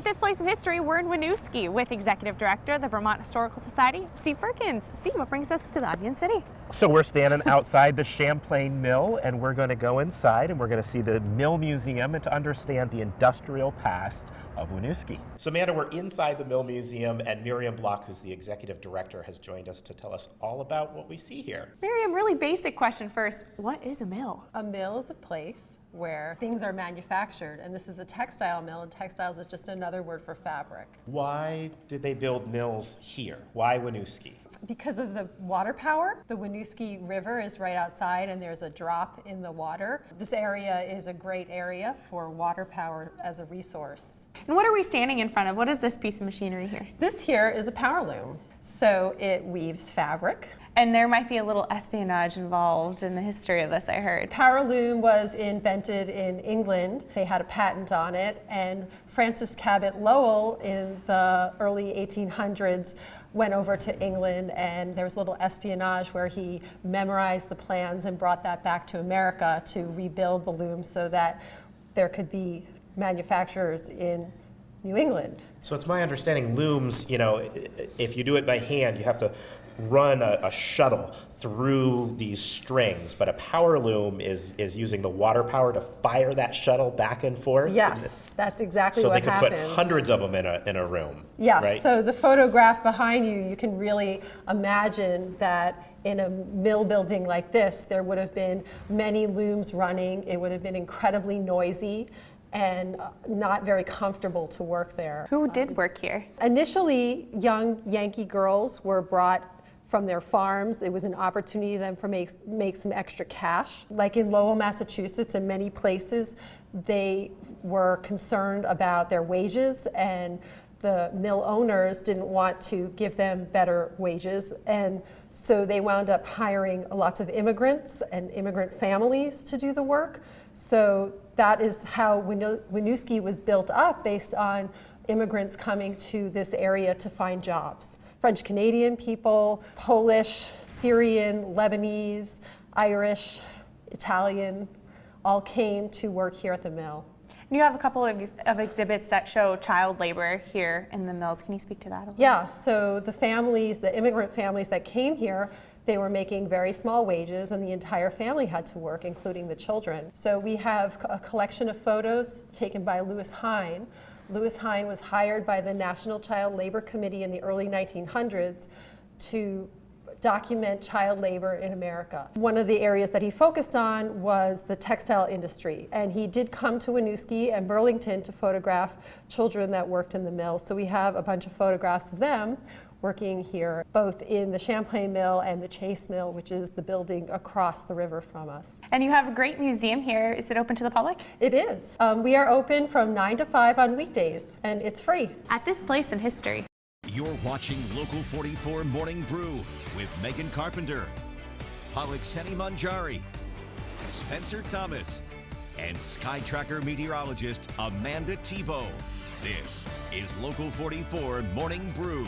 this place in history, we're in Winooski with Executive Director of the Vermont Historical Society, Steve Perkins. Steve, what brings us to the Onion City? So we're standing outside the Champlain Mill, and we're going to go inside and we're going to see the Mill Museum and to understand the industrial past of Winooski. So Amanda, we're inside the Mill Museum, and Miriam Block, who's the Executive Director, has joined us to tell us all about what we see here. Miriam, really basic question first. What is a mill? A mill is a place where things are manufactured, and this is a textile mill, and textiles is just another word for fabric. Why did they build mills here? Why Winooski? Because of the water power. The Winooski River is right outside and there's a drop in the water. This area is a great area for water power as a resource. And what are we standing in front of? What is this piece of machinery here? This here is a power loom. So it weaves fabric. And there might be a little espionage involved in the history of this, I heard. Power loom was invented in England. They had a patent on it, and Francis Cabot Lowell in the early 1800s went over to England, and there was a little espionage where he memorized the plans and brought that back to America to rebuild the loom so that there could be manufacturers in New England. So it's my understanding looms, you know, if you do it by hand, you have to run a shuttle through these strings, but a power loom is using the water power to fire that shuttle back and forth. Yes, that's exactly what happens. So they could put hundreds of them in a room. Yes, right? So the photograph behind you, you can really imagine that in a mill building like this, there would have been many looms running. It would have been incredibly noisy and not very comfortable to work there. Who did work here? Initially, young Yankee girls were brought from their farms. It was an opportunity for them to make some extra cash. Like in Lowell, Massachusetts, and many places, they were concerned about their wages, and the mill owners didn't want to give them better wages, and so they wound up hiring lots of immigrants and immigrant families to do the work. So that is how Winooski was built up, based on immigrants coming to this area to find jobs. French Canadian people, Polish, Syrian, Lebanese, Irish, Italian, all came to work here at the mill. You have a couple of exhibits that show child labor here in the mills. Can you speak to that a little? Yeah, so the families, the immigrant families that came here, they were making very small wages, and the entire family had to work, including the children. So we have a collection of photos taken by Lewis Hine. Lewis Hine was hired by the National Child Labor Committee in the early 1900s to document child labor in America. One of the areas that he focused on was the textile industry, and he did come to Winooski and Burlington to photograph children that worked in the mill. So we have a bunch of photographs of them working here, both in the Champlain Mill and the Chase Mill, which is the building across the river from us. And you have a great museum here. Is it open to the public? It is. We are open from 9 to 5 on weekdays, and it's free. At this place in history. You're watching Local 44 Morning Brew with Megan Carpenter, Pollokseni Manjari, Spencer Thomas, and Sky Tracker meteorologist Amanda Tebow. This is Local 44 Morning Brew.